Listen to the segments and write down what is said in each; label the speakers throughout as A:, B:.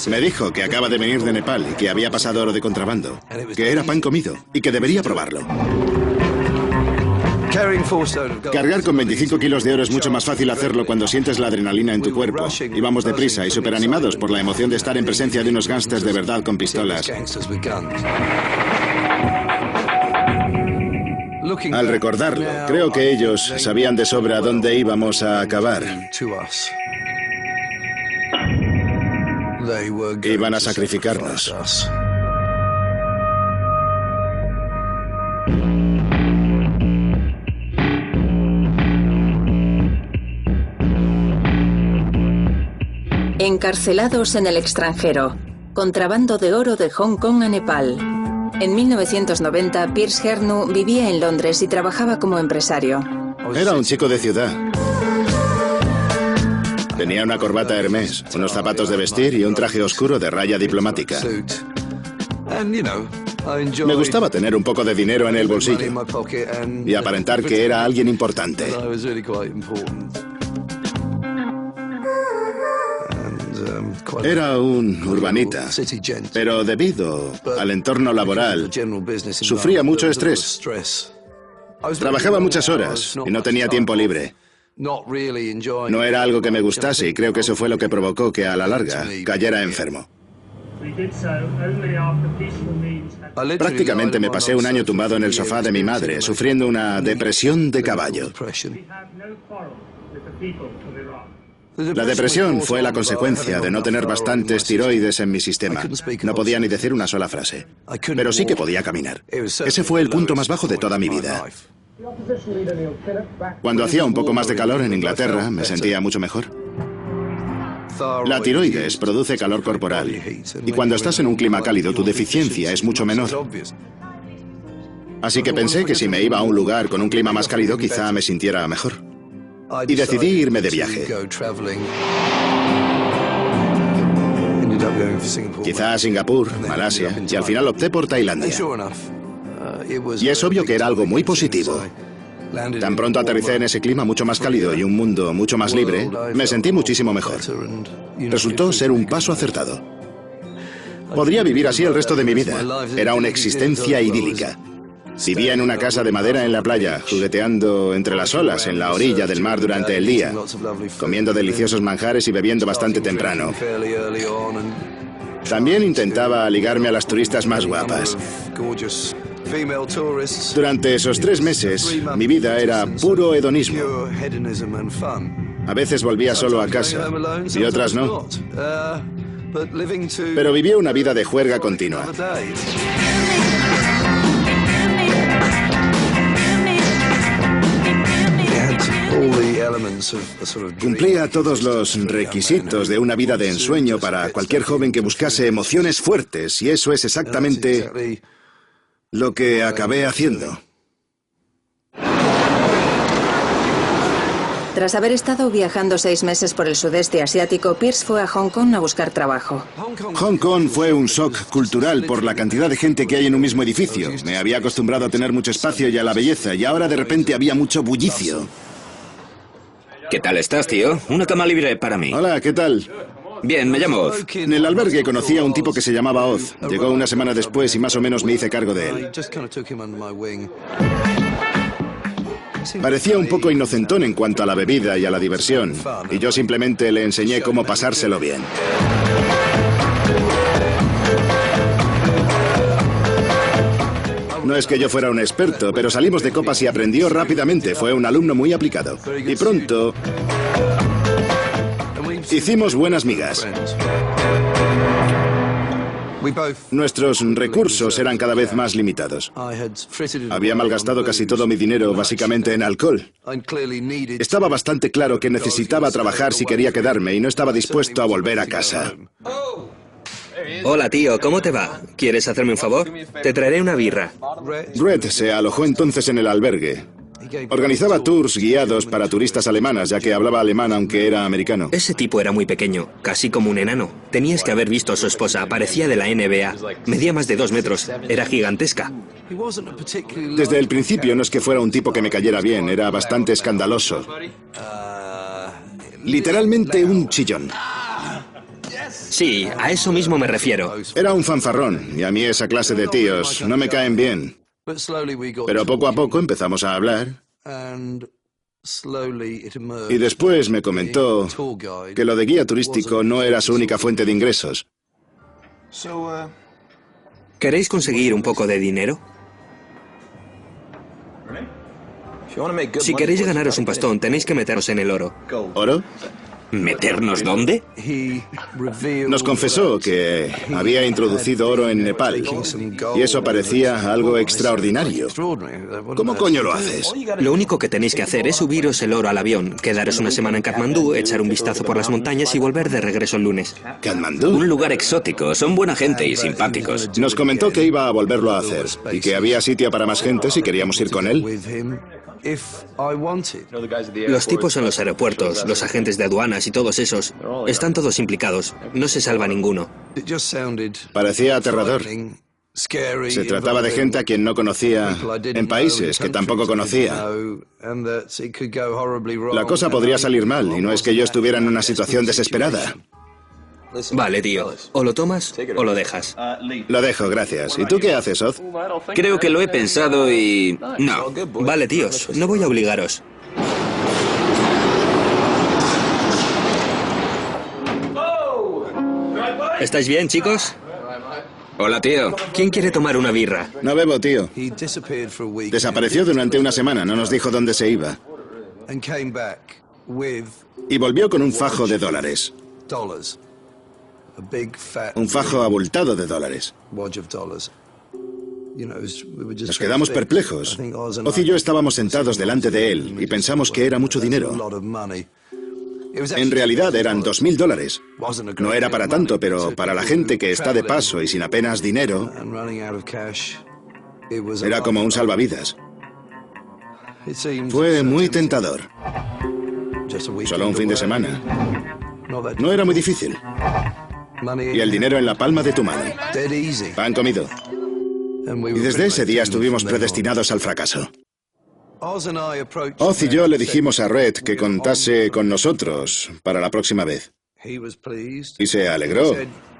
A: Me dijo que acaba de venir de Nepal y que había pasado oro de contrabando, que era pan comido y que debería probarlo. Cargar con 25 kilos de oro es mucho más fácil hacerlo cuando sientes la adrenalina en tu cuerpo. Íbamos deprisa y superanimados por la emoción de estar en presencia de unos gángsters de verdad con pistolas. Al recordarlo, creo que ellos sabían de sobra dónde íbamos a acabar. Iban a sacrificarnos.
B: Encarcelados en el extranjero. Contrabando de oro de Hong Kong a Nepal. En 1990, Piers Hernu vivía en Londres y trabajaba como empresario.
A: Era un chico de ciudad. Tenía una corbata Hermès, unos zapatos de vestir y un traje oscuro de raya diplomática. Me gustaba tener un poco de dinero en el bolsillo y aparentar que era alguien importante. Era un urbanita, pero debido al entorno laboral, sufría mucho estrés. Trabajaba muchas horas y no tenía tiempo libre. No era algo que me gustase y creo que eso fue lo que provocó que a la larga cayera enfermo. Prácticamente me pasé un año tumbado en el sofá de mi madre, sufriendo una depresión de caballo. La depresión fue la consecuencia de no tener bastantes tiroides en mi sistema. No podía ni decir una sola frase, pero sí que podía caminar. Ese fue el punto más bajo de toda mi vida. Cuando hacía un poco más de calor en Inglaterra, me sentía mucho mejor. La tiroides produce calor corporal, y cuando estás en un clima cálido, tu deficiencia es mucho menor. Así que pensé que si me iba a un lugar con un clima más cálido, quizá me sintiera mejor. Y decidí irme de viaje. Quizá a Singapur, Malasia, y al final opté por Tailandia. Y es obvio que era algo muy positivo. Tan pronto aterricé en ese clima mucho más cálido y un mundo mucho más libre, me sentí muchísimo mejor. Resultó ser un paso acertado. Podría vivir así el resto de mi vida. Era una existencia idílica. Vivía en una casa de madera en la playa, jugueteando entre las olas en la orilla del mar durante el día, comiendo deliciosos manjares y bebiendo bastante temprano. También intentaba ligarme a las turistas más guapas. Durante esos 3 meses, mi vida era puro hedonismo. A veces volvía solo a casa, y otras no. Pero vivía una vida de juerga continua. Cumplía todos los requisitos de una vida de ensueño para cualquier joven que buscase emociones fuertes, y eso es exactamente lo que acabé haciendo.
B: Tras haber estado viajando 6 meses por el sudeste asiático, Piers fue a Hong Kong a buscar trabajo.
A: Hong Kong fue un shock cultural por la cantidad de gente que hay en un mismo edificio. Me había acostumbrado a tener mucho espacio y a la belleza, y ahora de repente había mucho bullicio.
C: ¿Qué tal estás, tío? Una cama libre para mí.
A: Hola, ¿qué tal?
C: Bien, me llamo Oz.
A: En el albergue conocí a un tipo que se llamaba Oz. Llegó una semana después y más o menos me hice cargo de él. Parecía un poco inocentón en cuanto a la bebida y a la diversión, y yo simplemente le enseñé cómo pasárselo bien. No es que yo fuera un experto, pero salimos de copas y aprendió rápidamente. Fue un alumno muy aplicado. Y pronto hicimos buenas migas. Nuestros recursos eran cada vez más limitados. Había malgastado casi todo mi dinero básicamente en alcohol. Estaba bastante claro que necesitaba trabajar si quería quedarme y no estaba dispuesto a volver a casa.
C: Hola, tío, ¿cómo te va? ¿Quieres hacerme un favor? Te traeré una birra.
A: Brett se alojó entonces en el albergue. Organizaba tours guiados para turistas alemanas, ya que hablaba alemán aunque era americano.
C: Ese tipo era muy pequeño, casi como un enano. Tenías que haber visto a su esposa, parecía de la NBA. Medía más de 2 metros, era gigantesca.
A: Desde el principio no es que fuera un tipo que me cayera bien, era bastante escandaloso. Literalmente un chillón.
C: Sí, a eso mismo me refiero.
A: Era un fanfarrón, y a mí esa clase de tíos no me caen bien. Pero poco a poco empezamos a hablar, y después me comentó que lo de guía turístico no era su única fuente de ingresos.
C: ¿Queréis conseguir un poco de dinero? Si queréis ganaros un pastón, tenéis que meteros en el oro.
A: ¿Oro?
C: ¿Meternos dónde?
A: Nos confesó que había introducido oro en Nepal, y eso parecía algo extraordinario. ¿Cómo coño lo haces?
C: Lo único que tenéis que hacer es subiros el oro al avión, quedaros una semana en Katmandú, echar un vistazo por las montañas y volver de regreso el lunes.
A: ¿Katmandú?
D: Un lugar exótico, son buena gente y simpáticos.
A: Nos comentó que iba a volverlo a hacer, y que había sitio para más gente si queríamos ir con él.
C: Los tipos en los aeropuertos, los agentes de aduanas y todos esos, están todos implicados. No se salva ninguno.
A: Parecía aterrador. Se trataba de gente a quien no conocía, en países que tampoco conocía. La cosa podría salir mal, y no es que yo estuviera en una situación desesperada.
C: Vale, tío. O lo tomas o lo dejas.
A: Lo dejo, gracias. ¿Y tú qué haces, Oz?
D: Creo que lo he pensado y... no.
C: Vale, tíos. No voy a obligaros. ¿Estáis bien, chicos?
D: Hola, tío.
C: ¿Quién quiere tomar una birra?
A: No bebo, tío. Desapareció durante una semana, no nos dijo dónde se iba. Y volvió con un fajo de dólares. Un fajo abultado de dólares. Nos quedamos perplejos. Oz y yo estábamos sentados delante de él y pensamos que era mucho dinero. En realidad eran $2000. No era para tanto, pero para la gente que está de paso y sin apenas dinero, era como un salvavidas. Fue muy tentador. Solo un fin de semana. No era muy difícil. Y el dinero en la palma de tu mano. Pan comido. Y desde ese día estuvimos predestinados al fracaso. Oz y yo le dijimos a Red que contase con nosotros para la próxima vez. Y se alegró.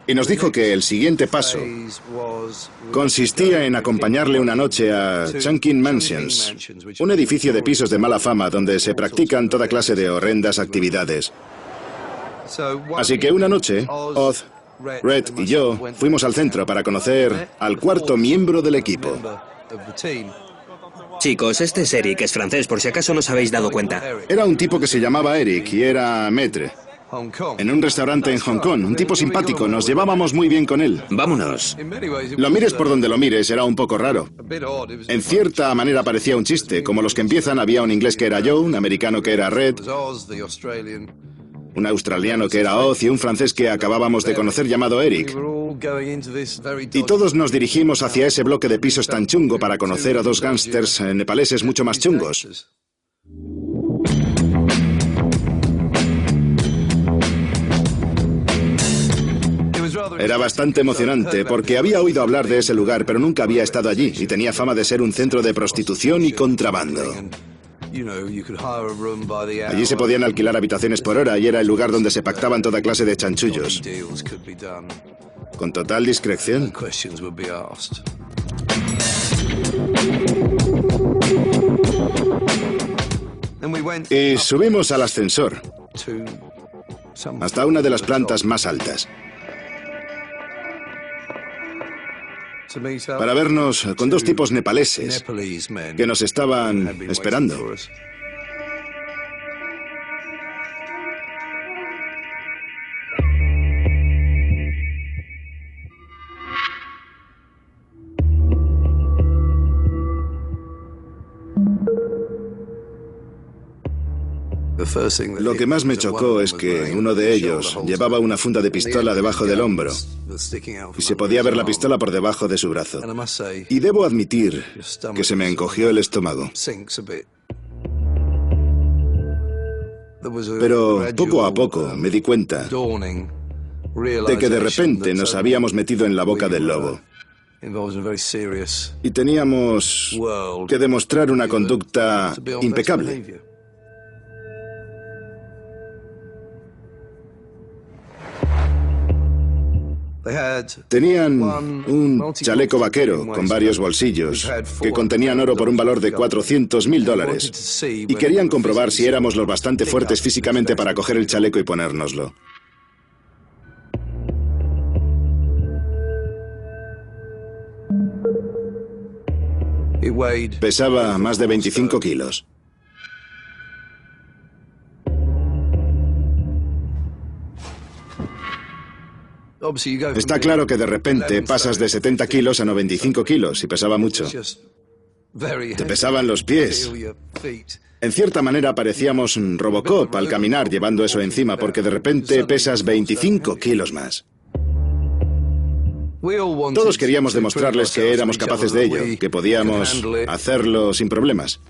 A: Y nos dijo que el siguiente paso consistía en acompañarle una noche a Chungking Mansions, un edificio de pisos de mala fama donde se practican toda clase de horrendas actividades. Así que una noche, Oz, Red y yo fuimos al centro para conocer al cuarto miembro del equipo.
C: Chicos, este es Eric, es francés, por si acaso no os habéis dado cuenta.
A: Era un tipo que se llamaba Eric y era maître. En un restaurante en Hong Kong, un tipo simpático, nos llevábamos muy bien con él.
D: Vámonos.
A: Lo mires por donde lo mires, era un poco raro. En cierta manera parecía un chiste, como los que empiezan, había un inglés que era Joe, un americano que era Red, un australiano que era Oz y un francés que acabábamos de conocer llamado Eric. Y todos nos dirigimos hacia ese bloque de pisos tan chungo para conocer a dos gángsters nepaleses mucho más chungos. Era bastante emocionante porque había oído hablar de ese lugar, pero nunca había estado allí y tenía fama de ser un centro de prostitución y contrabando. Allí se podían alquilar habitaciones por hora y era el lugar donde se pactaban toda clase de chanchullos. Con total discreción. Y subimos al ascensor hasta una de las plantas más altas para vernos con dos tipos nepaleses que nos estaban esperando. Lo que más me chocó es que uno de ellos llevaba una funda de pistola debajo del hombro y se podía ver la pistola por debajo de su brazo. Y debo admitir que se me encogió el estómago. Pero poco a poco me di cuenta de que de repente nos habíamos metido en la boca del lobo. Y teníamos que demostrar una conducta impecable. Tenían un chaleco vaquero con varios bolsillos que contenían oro por un valor de $400.000 y querían comprobar si éramos lo bastante fuertes físicamente para coger el chaleco y ponérnoslo. Pesaba más de 25 kilos. Está claro que de repente pasas de 70 kilos a 95 kilos y pesaba mucho. Te pesaban los pies. En cierta manera parecíamos Robocop al caminar llevando eso encima, porque de repente pesas 25 kilos más. Todos queríamos demostrarles que éramos capaces de ello, que podíamos hacerlo sin problemas.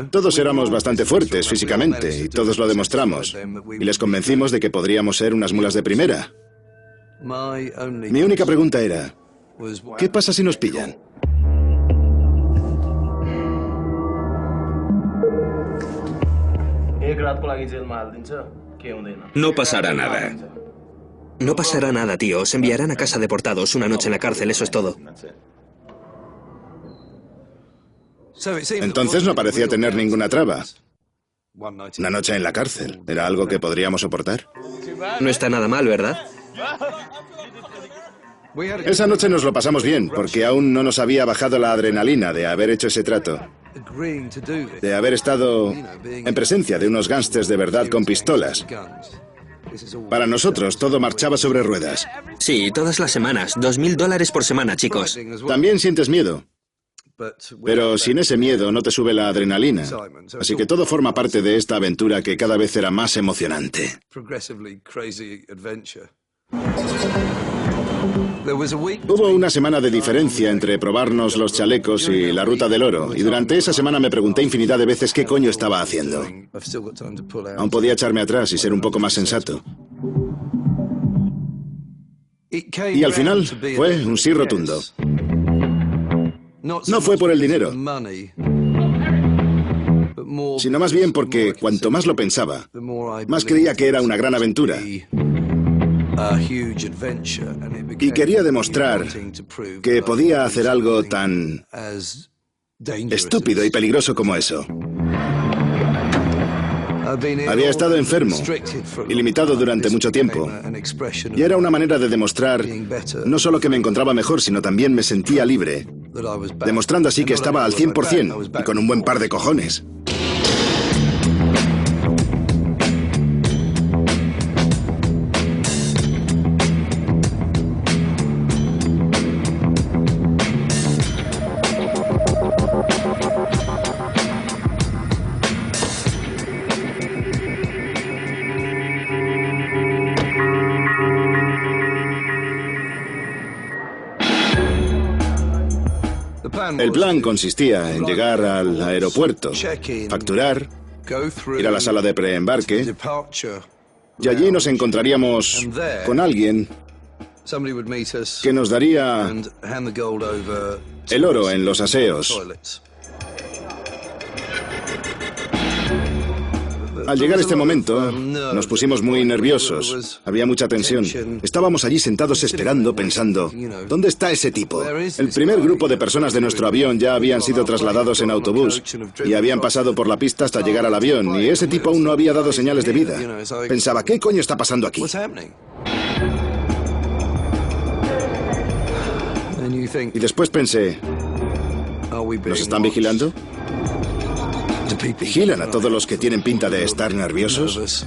A: Todos éramos bastante fuertes físicamente y todos lo demostramos. Y les convencimos de que podríamos ser unas mulas de primera. Mi única pregunta era, ¿qué pasa si nos pillan?
D: No pasará nada.
C: No pasará nada, tío. Os enviarán a casa deportados, una noche en la cárcel, eso es todo.
A: Entonces no parecía tener ninguna traba. Una noche en la cárcel, ¿era algo que podríamos soportar?
C: No está nada mal, ¿verdad?
A: Esa noche nos lo pasamos bien, porque aún no nos había bajado la adrenalina de haber hecho ese trato. De haber estado en presencia de unos gángsters de verdad con pistolas. Para nosotros todo marchaba sobre ruedas.
C: Sí, todas las semanas. $2.000 por semana, chicos.
A: También sientes miedo. Pero sin ese miedo no te sube la adrenalina. Así que todo forma parte de esta aventura que cada vez era más emocionante. Hubo una semana de diferencia entre probarnos los chalecos y la ruta del oro, y durante esa semana me pregunté infinidad de veces qué coño estaba haciendo. Aún podía echarme atrás y ser un poco más sensato. Y al final fue un sí rotundo. No fue por el dinero, sino más bien porque cuanto más lo pensaba, más creía que era una gran aventura. Y quería demostrar que podía hacer algo tan estúpido y peligroso como eso. Había estado enfermo y limitado durante mucho tiempo. Y era una manera de demostrar no solo que me encontraba mejor, sino también me sentía libre. Demostrando así que estaba al 100% y con un buen par de cojones. El plan consistía en llegar al aeropuerto, facturar, ir a la sala de preembarque, y allí nos encontraríamos con alguien que nos daría el oro en los aseos. Al llegar este momento, nos pusimos muy nerviosos. Había mucha tensión. Estábamos allí sentados esperando, pensando, ¿dónde está ese tipo? El primer grupo de personas de nuestro avión ya habían sido trasladados en autobús y habían pasado por la pista hasta llegar al avión, y ese tipo aún no había dado señales de vida. Pensaba, ¿qué coño está pasando aquí? Y después pensé, ¿nos están vigilando? ¿Vigilan a todos los que tienen pinta de estar nerviosos?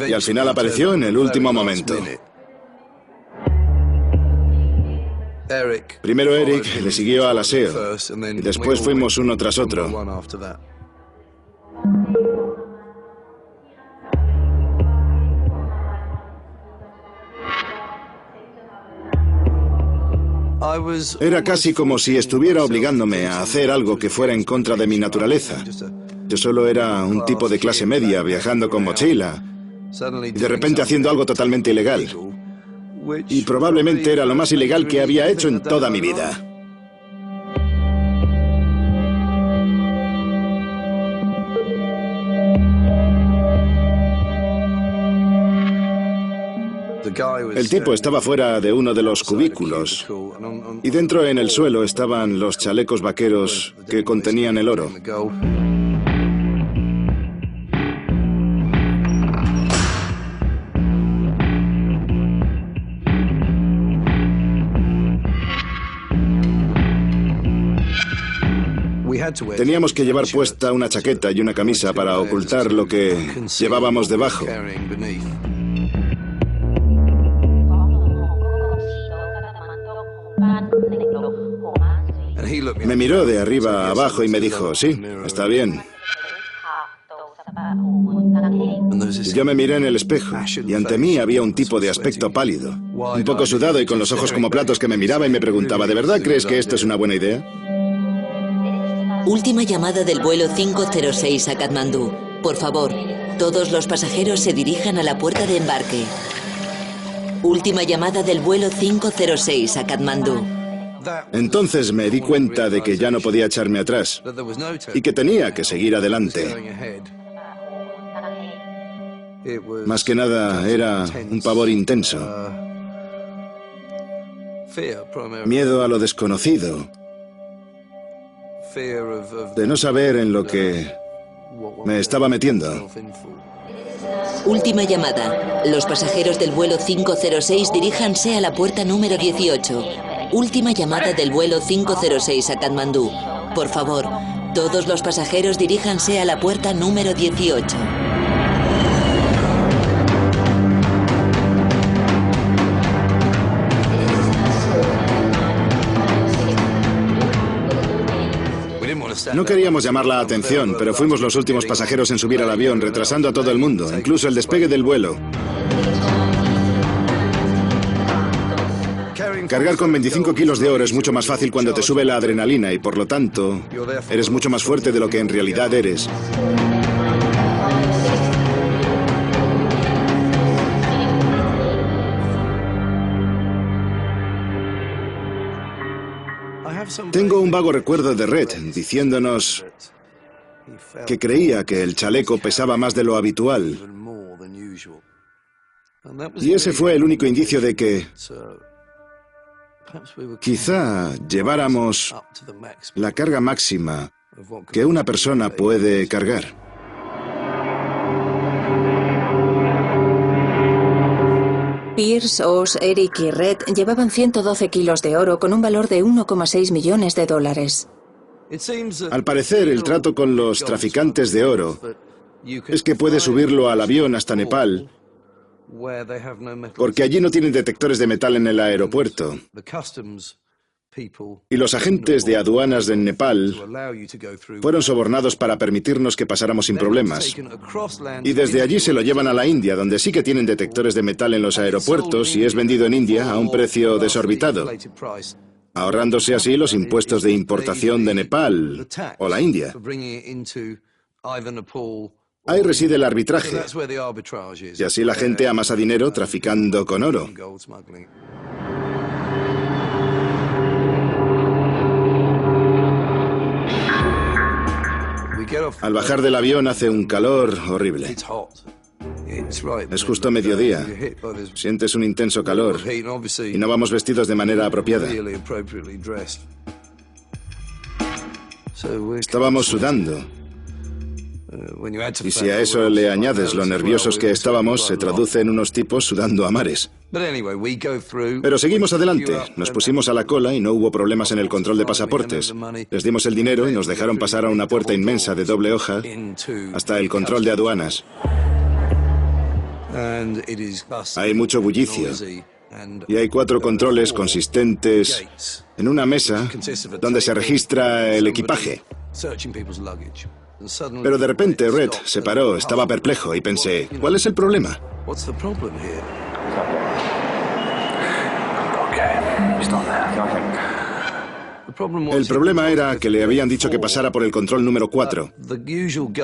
A: Y al final apareció en el último momento. Primero Eric le siguió al aseo, y después fuimos uno tras otro. Era casi como si estuviera obligándome a hacer algo que fuera en contra de mi naturaleza. Yo solo era un tipo de clase media viajando con mochila, y de repente haciendo algo totalmente ilegal. Y probablemente era lo más ilegal que había hecho en toda mi vida. El tipo estaba fuera de uno de los cubículos y dentro en el suelo estaban los chalecos vaqueros que contenían el oro. Teníamos que llevar puesta una chaqueta y una camisa para ocultar lo que llevábamos debajo. Me miró de arriba a abajo y me dijo, sí, está bien. Y yo me miré en el espejo y ante mí había un tipo de aspecto pálido, un poco sudado y con los ojos como platos que me miraba y me preguntaba, ¿de verdad crees que esto es una buena idea?
E: Última llamada del vuelo 506 a Katmandú. Por favor, todos los pasajeros se dirijan a la puerta de embarque. Última llamada del vuelo 506 a Katmandú.
A: Entonces me di cuenta de que ya no podía echarme atrás y que tenía que seguir adelante. Más que nada era un pavor intenso. Miedo a lo desconocido. De no saber en lo que me estaba metiendo.
E: Última llamada. Los pasajeros del vuelo 506 diríjanse a la puerta número 18. Última llamada del vuelo 506 a Katmandú. Por favor, todos los pasajeros diríjanse a la puerta número 18.
A: No queríamos llamar la atención, pero fuimos los últimos pasajeros en subir al avión, retrasando a todo el mundo, incluso el despegue del vuelo. Cargar con 25 kilos de oro es mucho más fácil cuando te sube la adrenalina y, por lo tanto, eres mucho más fuerte de lo que en realidad eres. Tengo un vago recuerdo de Red diciéndonos que creía que el chaleco pesaba más de lo habitual. Y ese fue el único indicio de que quizá lleváramos la carga máxima que una persona puede cargar.
B: Pierce, Oz, Eric y Red llevaban 112 kilos de oro con un valor de 1,6 millones de dólares.
A: Al parecer, el trato con los traficantes de oro es que puedes subirlo al avión hasta Nepal, porque allí no tienen detectores de metal en el aeropuerto. Y los agentes de aduanas de Nepal fueron sobornados para permitirnos que pasáramos sin problemas. Y desde allí se lo llevan a la India, donde sí que tienen detectores de metal en los aeropuertos y es vendido en India a un precio desorbitado, ahorrándose así los impuestos de importación de Nepal o la India. Ahí reside el arbitraje, y así la gente amasa dinero traficando con oro. Al bajar del avión hace un calor horrible. Es justo mediodía. Sientes un intenso calor y no vamos vestidos de manera apropiada. Estábamos sudando. Y si a eso le añades lo nerviosos que estábamos, se traduce en unos tipos sudando a mares. Pero seguimos adelante, nos pusimos a la cola y no hubo problemas en el control de pasaportes. Les dimos el dinero y nos dejaron pasar a una puerta inmensa de doble hoja hasta el control de aduanas. Hay mucho bullicio y hay 4 controles consistentes en una mesa donde se registra el equipaje. Pero de repente Red se paró, estaba perplejo y pensé, ¿cuál es el problema? El problema era que le habían dicho que pasara por el control número 4.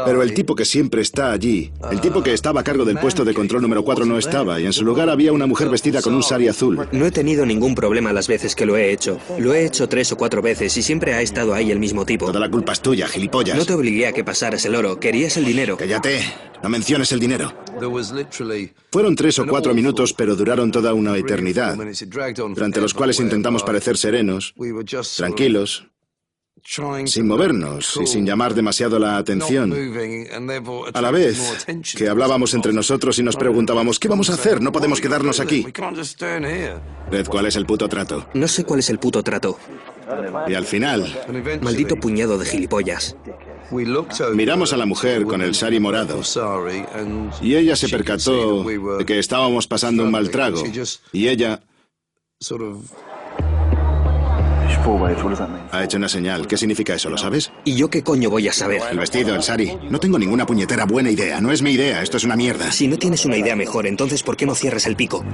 A: Pero el tipo que siempre está allí, el tipo que estaba a cargo del puesto de control número 4 no estaba, y en su lugar había una mujer vestida con un sari azul.
C: No he tenido ningún problema las veces que lo he hecho. Lo he hecho 3 o 4 veces y siempre ha estado ahí el mismo tipo.
A: Toda la culpa es tuya, gilipollas.
C: No te obligué a que pasaras el oro, querías el dinero.
A: Cállate, no menciones el dinero. Fueron 3 o 4 minutos, pero duraron toda una eternidad, durante los cuales intentamos parecer serenos, tranquilos, sin movernos y sin llamar demasiado la atención. A la vez que hablábamos entre nosotros y nos preguntábamos, ¿qué vamos a hacer? No podemos quedarnos aquí. Red, ¿cuál es el puto trato?
C: No sé cuál es el puto trato.
A: Y al final...
C: Maldito puñado de gilipollas.
A: Miramos a la mujer con el sari morado y ella se percató de que estábamos pasando un mal trago y ella ha hecho una señal. ¿Qué significa eso? ¿Lo sabes?
C: ¿Y yo qué coño voy a saber?
A: El vestido, el sari. No tengo ninguna puñetera buena idea. No es mi idea. Esto es una mierda.
C: Si no tienes una idea mejor, entonces ¿por qué no cierras el pico?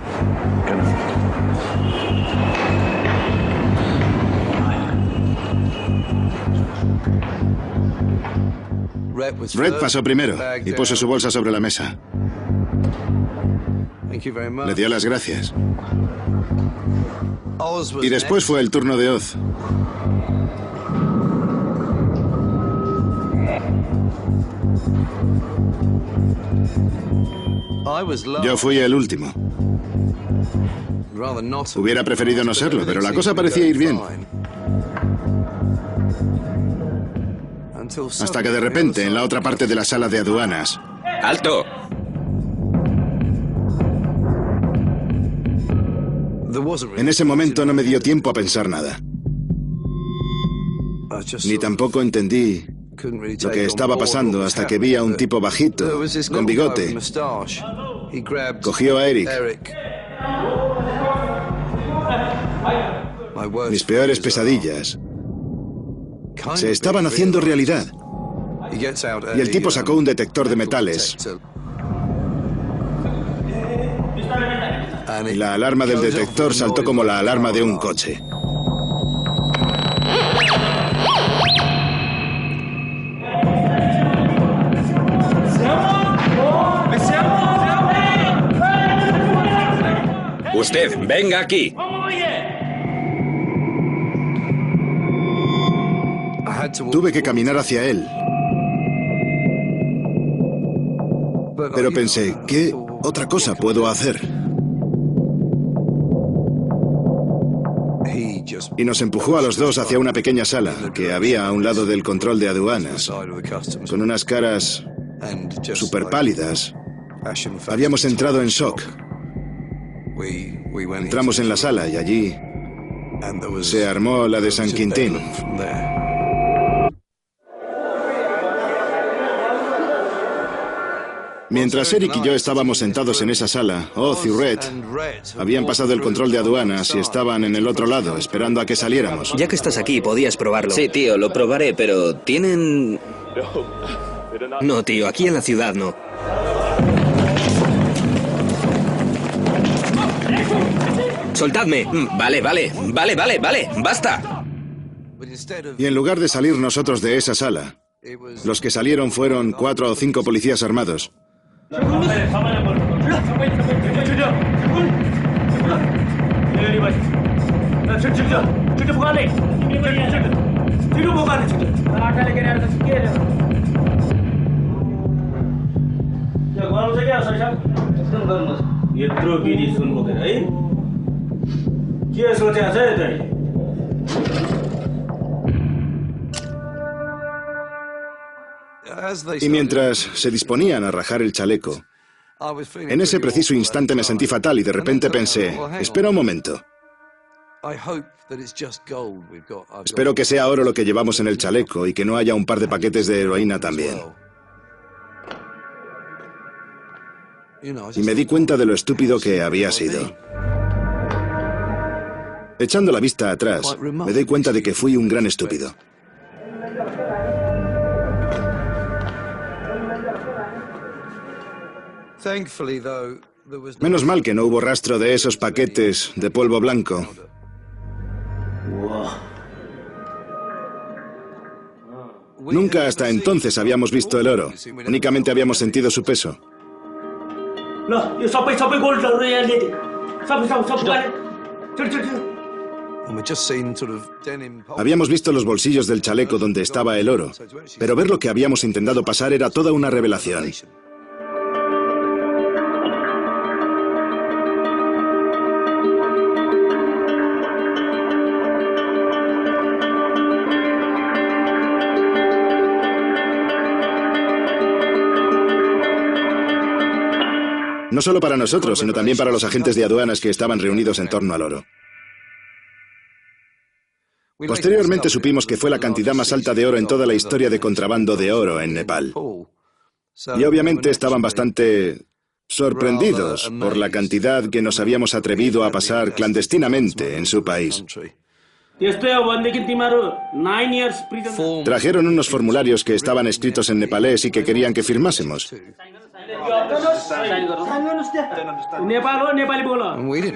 A: Red pasó primero y puso su bolsa sobre la mesa. Le dio las gracias. Y después fue el turno de Oz. Yo fui el último. Hubiera preferido no serlo, pero la cosa parecía ir bien. Hasta que de repente, en la otra parte de la sala de aduanas...
D: ¡Alto!
A: En ese momento no me dio tiempo a pensar nada. Ni tampoco entendí lo que estaba pasando hasta que vi a un tipo bajito, con bigote. Cogió a Eric. Mis peores pesadillas se estaban haciendo realidad. Y el tipo sacó un detector de metales. Y la alarma del detector saltó como la alarma de un coche.
D: Usted, venga aquí.
A: Tuve que caminar hacia él. Pero pensé, ¿qué otra cosa puedo hacer? Y nos empujó a los dos hacia una pequeña sala que había a un lado del control de aduanas, con unas caras súper pálidas. Habíamos entrado en shock. Entramos en la sala y allí se armó la de San Quintín. Mientras Eric y yo estábamos sentados en esa sala, Oz y Red habían pasado el control de aduanas y estaban en el otro lado, esperando a que saliéramos.
C: Ya que estás aquí, podías probarlo.
D: Sí, tío, lo probaré, pero ¿tienen...?
C: No, tío, aquí en la ciudad no. ¡Soltadme!
D: Vale, basta.
A: Y en lugar de salir nosotros de esa sala, los que salieron fueron 4 o 5 policías armados. Y mientras se disponían a rajar el chaleco, en ese preciso instante me sentí fatal y de repente pensé, espera un momento. Espero que sea oro lo que llevamos en el chaleco y que no haya un par de paquetes de heroína también. Y me di cuenta de lo estúpido que había sido. Echando la vista atrás, me doy cuenta de que fui un gran estúpido. Menos mal que no hubo rastro de esos paquetes de polvo blanco. Nunca hasta entonces habíamos visto el oro. Únicamente habíamos sentido su peso. Habíamos visto los bolsillos del chaleco donde estaba el oro, pero ver lo que habíamos intentado pasar era toda una revelación. No solo para nosotros, sino también para los agentes de aduanas que estaban reunidos en torno al oro. Posteriormente supimos que fue la cantidad más alta de oro en toda la historia de contrabando de oro en Nepal. Y obviamente estaban bastante sorprendidos por la cantidad que nos habíamos atrevido a pasar clandestinamente en su país. Trajeron unos formularios que estaban escritos en nepalés y que querían que firmásemos.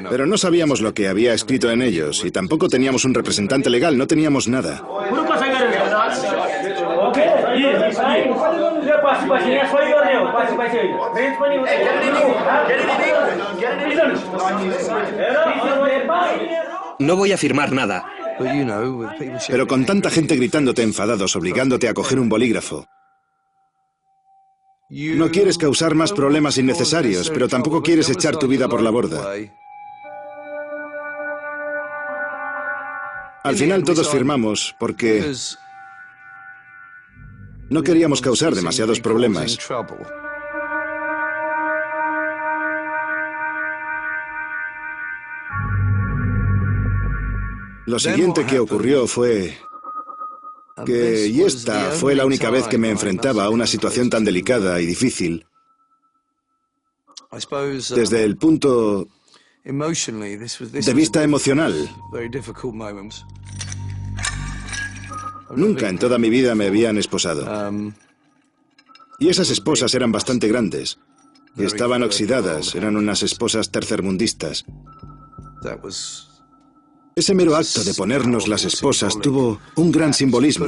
A: Pero no sabíamos lo que había escrito en ellos y tampoco teníamos un representante legal, no teníamos nada.
C: No voy a firmar nada.
A: Pero con tanta gente gritándote enfadados, obligándote a coger un bolígrafo. No quieres causar más problemas innecesarios, pero tampoco quieres echar tu vida por la borda. Al final todos firmamos porque no queríamos causar demasiados problemas. Lo siguiente que ocurrió fue que, y esta fue la única vez que me enfrentaba a una situación tan delicada y difícil, desde el punto de vista emocional. Nunca en toda mi vida me habían esposado. Y esas esposas eran bastante grandes. Y estaban oxidadas, eran unas esposas tercermundistas. Ese mero acto de ponernos las esposas tuvo un gran simbolismo.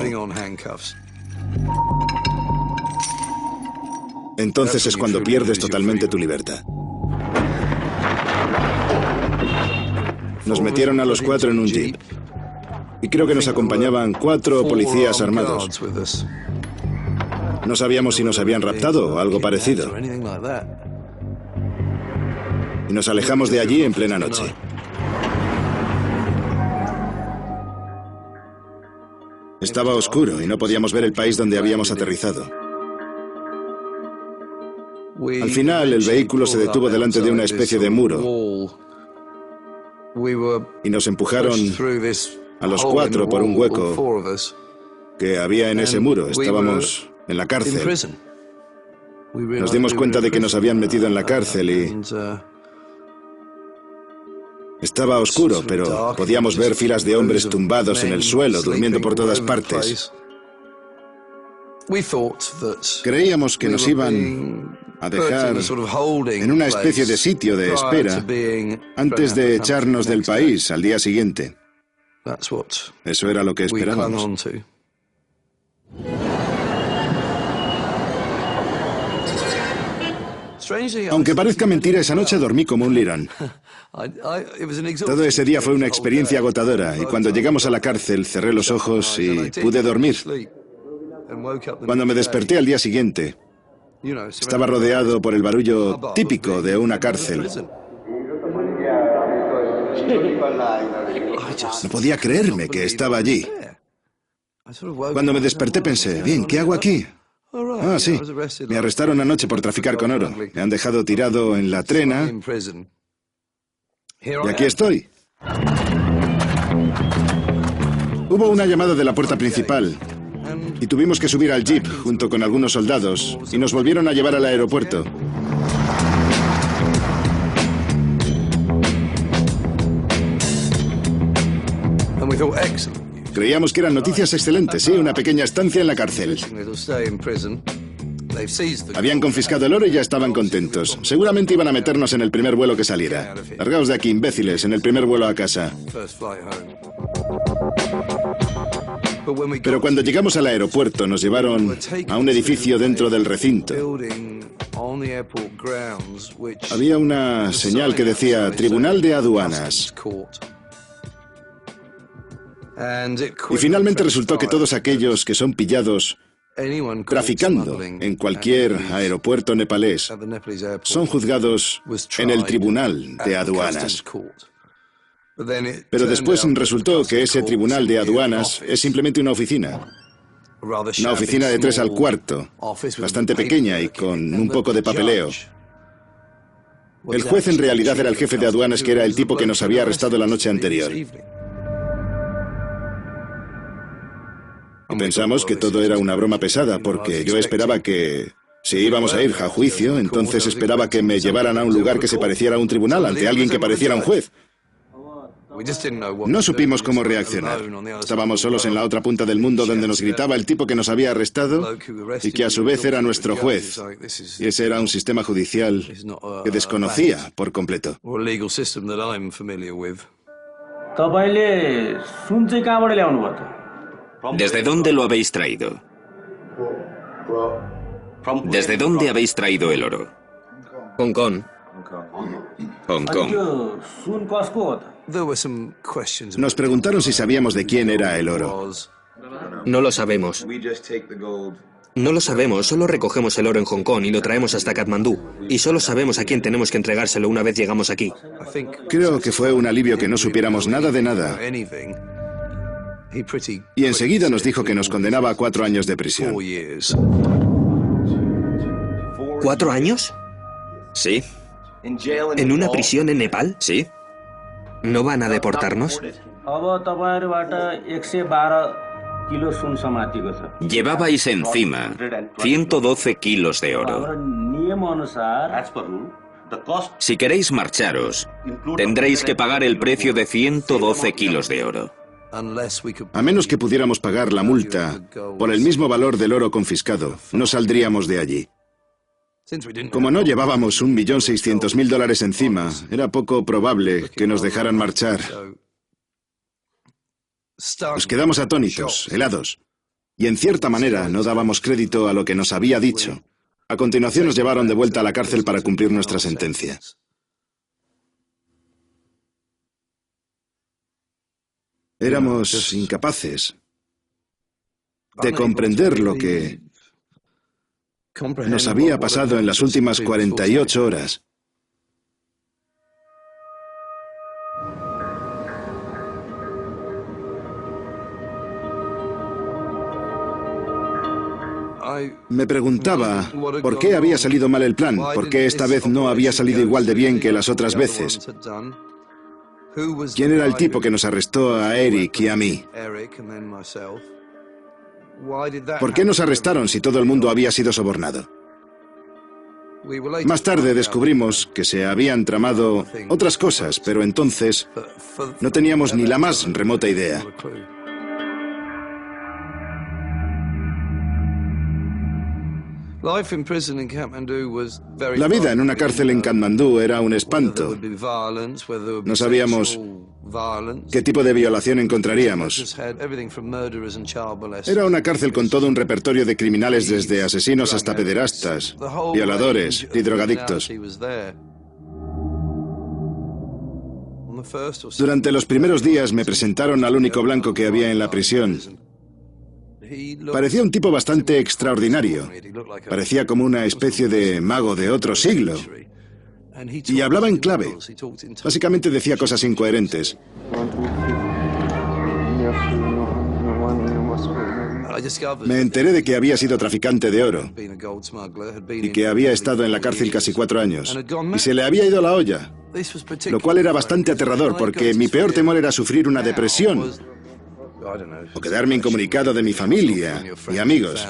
A: Entonces es cuando pierdes totalmente tu libertad. Nos metieron a los 4 en un jeep. Y creo que nos acompañaban 4 policías armados. No sabíamos si nos habían raptado o algo parecido. Y nos alejamos de allí en plena noche. Estaba oscuro y no podíamos ver el país donde habíamos aterrizado. Al final, el vehículo se detuvo delante de una especie de muro y nos empujaron a los 4 por un hueco que había en ese muro. Estábamos en la cárcel. Nos dimos cuenta de que nos habían metido en la cárcel y estaba oscuro, pero podíamos ver filas de hombres tumbados en el suelo, durmiendo por todas partes. Creíamos que nos iban a dejar en una especie de sitio de espera antes de echarnos del país al día siguiente. Eso era lo que esperábamos. Aunque parezca mentira, esa noche dormí como un lirón. Todo ese día fue una experiencia agotadora y cuando llegamos a la cárcel cerré los ojos y pude dormir. Cuando me desperté al día siguiente, estaba rodeado por el barullo típico de una cárcel. No podía creerme que estaba allí. Cuando me desperté pensé, bien, ¿qué hago aquí? Ah, sí, me arrestaron anoche por traficar con oro. Me han dejado tirado en la trena y aquí estoy. Hubo una llamada de la puerta principal y tuvimos que subir al jeep junto con algunos soldados y nos volvieron a llevar al aeropuerto. Creíamos que eran noticias excelentes, sí, una pequeña estancia en la cárcel. Habían confiscado el oro y ya estaban contentos. Seguramente iban a meternos en el primer vuelo que saliera. Largaos de aquí, imbéciles, en el primer vuelo a casa. Pero cuando llegamos al aeropuerto nos llevaron a un edificio dentro del recinto. Había una señal que decía Tribunal de Aduanas. Y finalmente resultó que todos aquellos que son pillados traficando en cualquier aeropuerto nepalés son juzgados en el Tribunal de Aduanas. Pero después resultó que ese Tribunal de Aduanas es simplemente una oficina. Una oficina de 3 al cuarto, bastante pequeña y con un poco de papeleo. El juez en realidad era el jefe de aduanas, que era el tipo que nos había arrestado la noche anterior. Y pensamos que todo era una broma pesada, porque yo esperaba que, si íbamos a ir a juicio, entonces esperaba que me llevaran a un lugar que se pareciera a un tribunal, ante alguien que pareciera un juez. No supimos cómo reaccionar. Estábamos solos en la otra punta del mundo, donde nos gritaba el tipo que nos había arrestado y que a su vez era nuestro juez. Y ese era un sistema judicial que desconocía por completo.
D: ¿Desde dónde lo habéis traído? ¿Desde dónde habéis traído el oro?
C: Hong Kong.
D: Hong Kong.
A: Nos preguntaron si sabíamos de quién era el oro.
C: No lo sabemos. No lo sabemos, solo recogemos el oro en Hong Kong y lo traemos hasta Katmandú. Y solo sabemos a quién tenemos que entregárselo una vez llegamos aquí.
A: Creo que fue un alivio que no supiéramos nada de nada. Y enseguida nos dijo que nos condenaba a 4 años de prisión.
C: ¿4 años?
D: ¿Sí?
C: ¿En una prisión en Nepal?
D: ¿Sí?
C: ¿No van a deportarnos?
D: Llevabais encima 112 kilos de oro. Si queréis marcharos, tendréis que pagar el precio de 112 kilos de oro.
A: A menos que pudiéramos pagar la multa por el mismo valor del oro confiscado, no saldríamos de allí. Como no llevábamos $1.600.000 encima, era poco probable que nos dejaran marchar. Nos quedamos atónitos, helados, y en cierta manera no dábamos crédito a lo que nos había dicho. A continuación nos llevaron de vuelta a la cárcel para cumplir nuestra sentencia. Éramos incapaces de comprender lo que nos había pasado en las últimas 48 horas. Me preguntaba por qué había salido mal el plan, por qué esta vez no había salido igual de bien que las otras veces. ¿Quién era el tipo que nos arrestó a Eric y a mí? ¿Por qué nos arrestaron si todo el mundo había sido sobornado? Más tarde descubrimos que se habían tramado otras cosas, pero entonces no teníamos ni la más remota idea. La vida en una cárcel en Katmandú era un espanto. No sabíamos qué tipo de violación encontraríamos. Era una cárcel con todo un repertorio de criminales, desde asesinos hasta pederastas, violadores y drogadictos. Durante los primeros días me presentaron al único blanco que había en la prisión. Parecía un tipo bastante extraordinario. Parecía como una especie de mago de otro siglo. Y hablaba en clave. Básicamente decía cosas incoherentes. Me enteré de que había sido traficante de oro y que había estado en la cárcel casi 4 años. Y se le había ido la olla, lo cual era bastante aterrador, porque mi peor temor era sufrir una depresión o quedarme incomunicado de mi familia y amigos.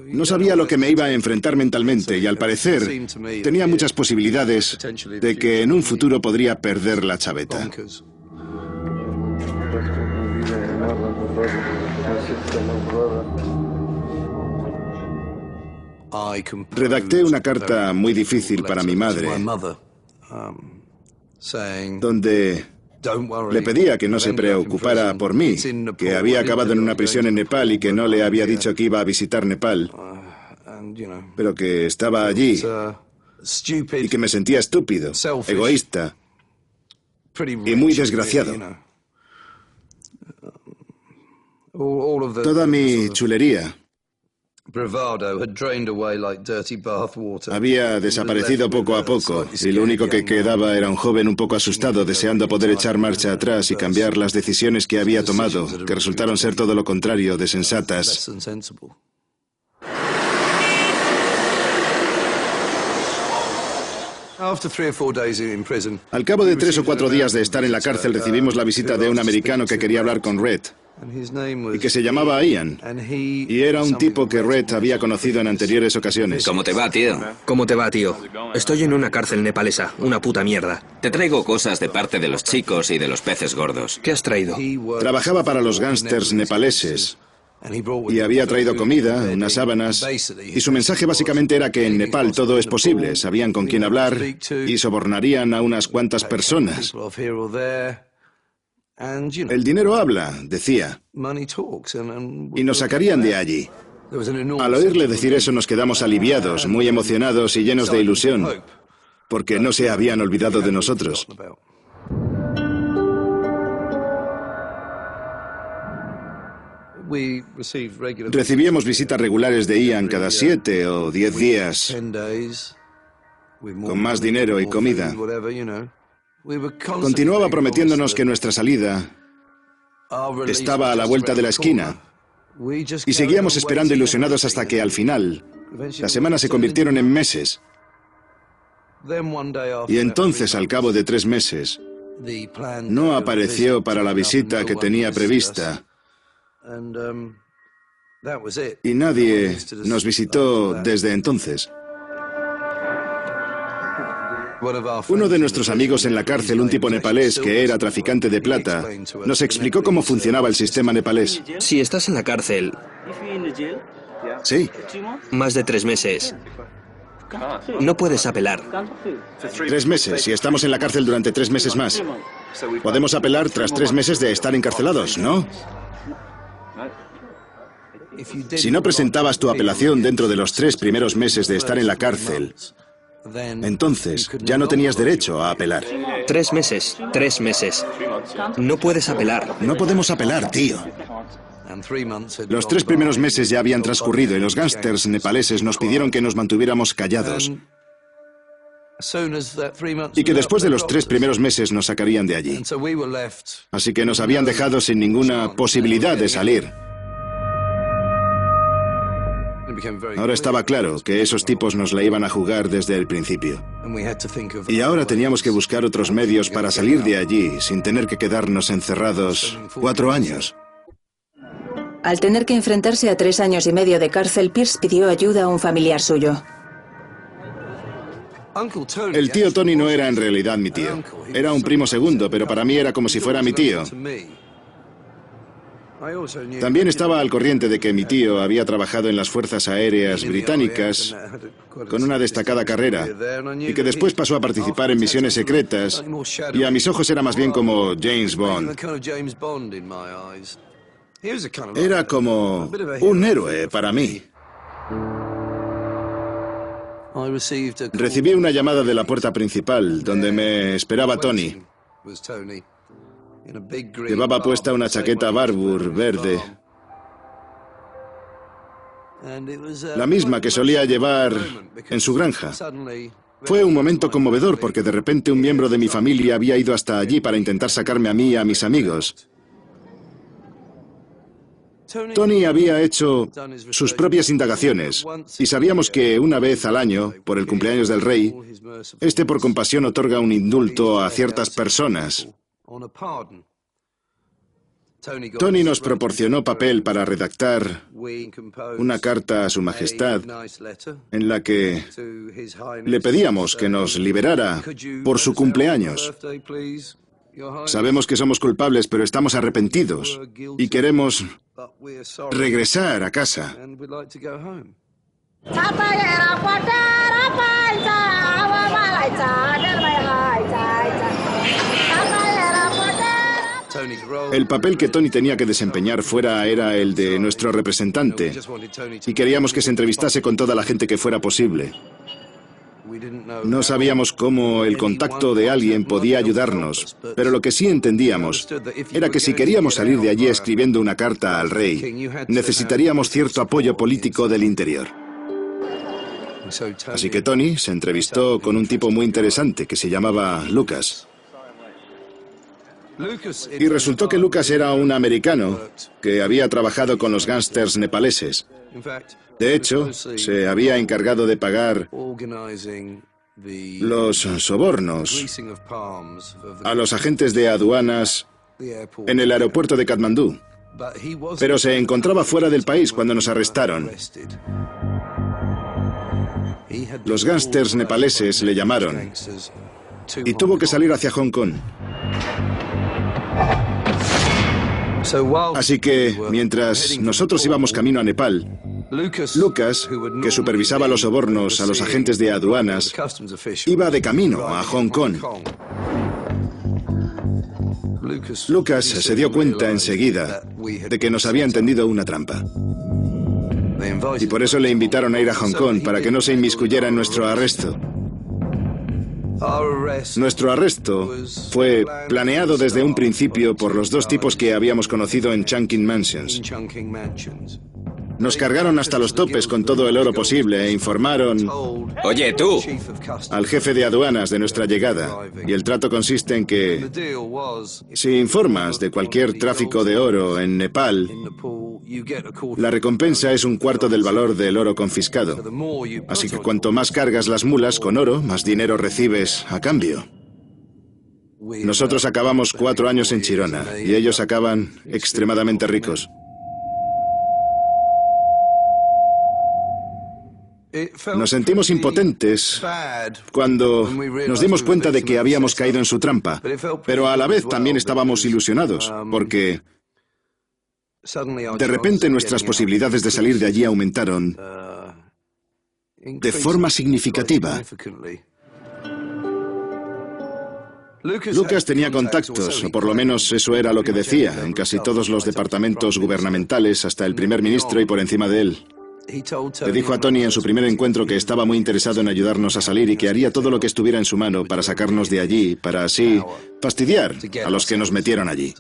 A: No sabía lo que me iba a enfrentar mentalmente y, al parecer, tenía muchas posibilidades de que en un futuro podría perder la chaveta. Redacté una carta muy difícil para mi madre, donde Le pedía que no se preocupara por mí, que había acabado en una prisión en Nepal y que no le había dicho que iba a visitar Nepal, pero que estaba allí y que me sentía estúpido, egoísta y muy desgraciado. Toda mi chulería había desaparecido poco a poco y lo único que quedaba era un joven un poco asustado deseando poder echar marcha atrás y cambiar las decisiones que había tomado, que resultaron ser todo lo contrario de sensatas. Al cabo de 3 o 4 días de estar en la cárcel recibimos la visita de un americano que quería hablar con Red y que se llamaba Ian, y era un tipo que Red había conocido en anteriores ocasiones.
D: ¿Cómo te va, tío?
C: ¿Cómo te va, tío? Estoy en una cárcel nepalesa, una puta mierda.
D: Te traigo cosas de parte de los chicos y de los peces gordos.
C: ¿Qué has traído?
A: Trabajaba para los gángsters nepaleses y había traído comida, unas sábanas, y su mensaje básicamente era que en Nepal todo es posible, sabían con quién hablar y sobornarían a unas cuantas personas. El dinero habla, decía, y nos sacarían de allí. Al oírle decir eso nos quedamos aliviados, muy emocionados y llenos de ilusión, porque no se habían olvidado de nosotros. Recibíamos visitas regulares de Ian cada 7 o 10 días, con más dinero y comida. Continuaba prometiéndonos que nuestra salida estaba a la vuelta de la esquina, y seguíamos esperando ilusionados hasta que, al final, las semanas se convirtieron en meses. Y entonces, al cabo de 3 meses, no apareció para la visita que tenía prevista. Y nadie nos visitó desde entonces. Uno de nuestros amigos en la cárcel, un tipo nepalés que era traficante de plata, nos explicó cómo funcionaba el sistema nepalés.
C: Si estás en la cárcel...
A: Sí.
C: Más de 3 meses... No puedes apelar.
A: 3 meses, si estamos en la cárcel durante 3 meses más. Podemos apelar tras 3 meses de estar encarcelados, ¿no? Si no presentabas tu apelación dentro de los 3 primeros meses de estar en la cárcel, entonces ya no tenías derecho a apelar.
C: 3 meses, 3 meses. No puedes apelar.
A: No podemos apelar, tío. Los 3 primeros meses ya habían transcurrido y los gángsters nepaleses nos pidieron que nos mantuviéramos callados y que después de los 3 primeros meses nos sacarían de allí. Así que nos habían dejado sin ninguna posibilidad de salir. Ahora estaba claro que esos tipos nos la iban a jugar desde el principio. Y ahora teníamos que buscar otros medios para salir de allí sin tener que quedarnos encerrados 4 años.
B: Al tener que enfrentarse a 3 años y medio de cárcel, Pierce pidió ayuda a un familiar suyo.
A: El tío Tony no era en realidad mi tío. Era un primo segundo, pero para mí era como si fuera mi tío. También estaba al corriente de que mi tío había trabajado en las fuerzas aéreas británicas con una destacada carrera y que después pasó a participar en misiones secretas y a mis ojos era más bien como James Bond. Era como un héroe para mí. Recibí una llamada de la puerta principal donde me esperaba Tony. Llevaba puesta una chaqueta Barbour verde, la misma que solía llevar en su granja. Fue un momento conmovedor porque de repente un miembro de mi familia había ido hasta allí para intentar sacarme a mí y a mis amigos. Tony había hecho sus propias indagaciones y sabíamos que una vez al año, por el cumpleaños del rey, este por compasión otorga un indulto a ciertas personas. Tony nos proporcionó papel para redactar una carta a Su Majestad en la que le pedíamos que nos liberara por su cumpleaños. Sabemos que somos culpables, pero estamos arrepentidos y queremos regresar a casa. el papel que Tony tenía que desempeñar fuera era el de nuestro representante, y queríamos que se entrevistase con toda la gente que fuera posible. No sabíamos cómo el contacto de alguien podía ayudarnos, pero lo que sí entendíamos era que si queríamos salir de allí escribiendo una carta al rey, necesitaríamos cierto apoyo político del interior. Así que Tony se entrevistó con un tipo muy interesante que se llamaba Lucas. Y resultó que Lucas era un americano que había trabajado con los gángsters nepaleses. De hecho, se había encargado de pagar los sobornos a los agentes de aduanas en el aeropuerto de Katmandú. Pero se encontraba fuera del país cuando nos arrestaron. Los gángsters nepaleses le llamaron y tuvo que salir hacia Hong Kong. Así que, mientras nosotros íbamos camino a Nepal, Lucas, que supervisaba los sobornos a los agentes de aduanas, iba de camino a Hong Kong. Lucas se dio cuenta enseguida de que nos habían tendido una trampa. Y por eso le invitaron a ir a Hong Kong para que no se inmiscuyera en nuestro arresto. Nuestro arresto fue planeado desde un principio por los dos tipos que habíamos conocido en Chungking Mansions. Nos cargaron hasta los topes con todo el oro posible e informaron...
D: Oye, tú.
A: ...al jefe de aduanas de nuestra llegada. Y el trato consiste en que... si informas de cualquier tráfico de oro en Nepal, la recompensa es un cuarto del valor del oro confiscado. Así que cuanto más cargas las mulas con oro, más dinero recibes a cambio. Nosotros acabamos 4 años en Chirona y ellos acaban extremadamente ricos. Nos sentimos impotentes cuando nos dimos cuenta de que habíamos caído en su trampa, pero a la vez también estábamos ilusionados, porque de repente nuestras posibilidades de salir de allí aumentaron de forma significativa. Lucas tenía contactos, o por lo menos eso era lo que decía, en casi todos los departamentos gubernamentales, hasta el primer ministro y por encima de él. Le dijo a Tony en su primer encuentro que estaba muy interesado en ayudarnos a salir y que haría todo lo que estuviera en su mano para sacarnos de allí, para así fastidiar a los que nos metieron allí.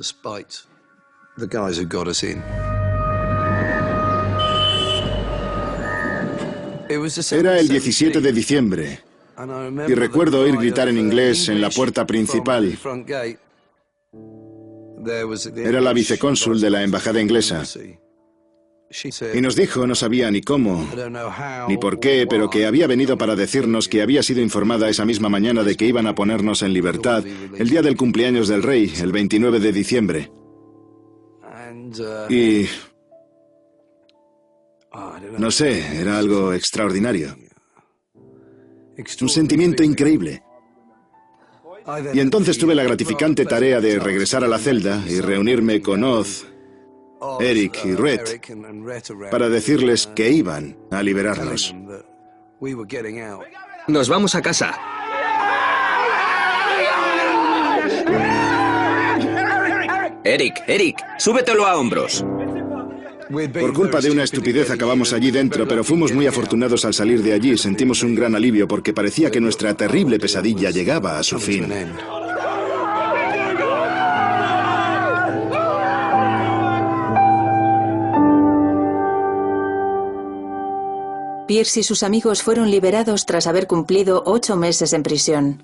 A: Era el 17 de diciembre y recuerdo oír gritar en inglés en la puerta principal. Era la vicecónsul de la embajada inglesa. Y nos dijo, no sabía ni cómo, ni por qué, pero que había venido para decirnos que había sido informada esa misma mañana de que iban a ponernos en libertad el día del cumpleaños del rey, el 29 de diciembre. Y... no sé, era algo extraordinario. Un sentimiento increíble. Y entonces tuve la gratificante tarea de regresar a la celda y reunirme con Oz, Eric y Rhett para decirles que iban a liberarnos.
C: Nos vamos a casa.
D: Eric, súbetelo a hombros.
A: Por culpa de una estupidez acabamos allí dentro, pero fuimos muy afortunados al salir de allí. Sentimos un gran alivio porque parecía que nuestra terrible pesadilla llegaba a su fin.
B: Pierce y sus amigos fueron liberados tras haber cumplido 8 meses en prisión.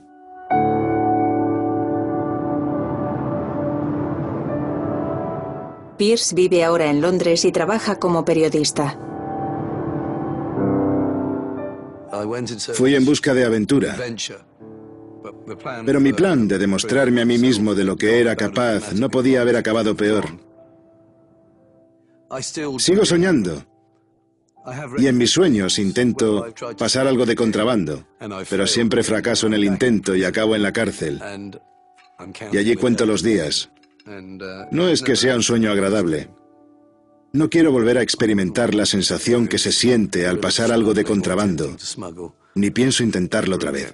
B: Pierce vive ahora en Londres y trabaja como periodista.
A: Fui en busca de aventura. Pero mi plan de demostrarme a mí mismo de lo que era capaz no podía haber acabado peor. Sigo soñando. Y en mis sueños intento pasar algo de contrabando, pero siempre fracaso en el intento y acabo en la cárcel. Y allí cuento los días. No es que sea un sueño agradable. No quiero volver a experimentar la sensación que se siente al pasar algo de contrabando, ni pienso intentarlo otra vez.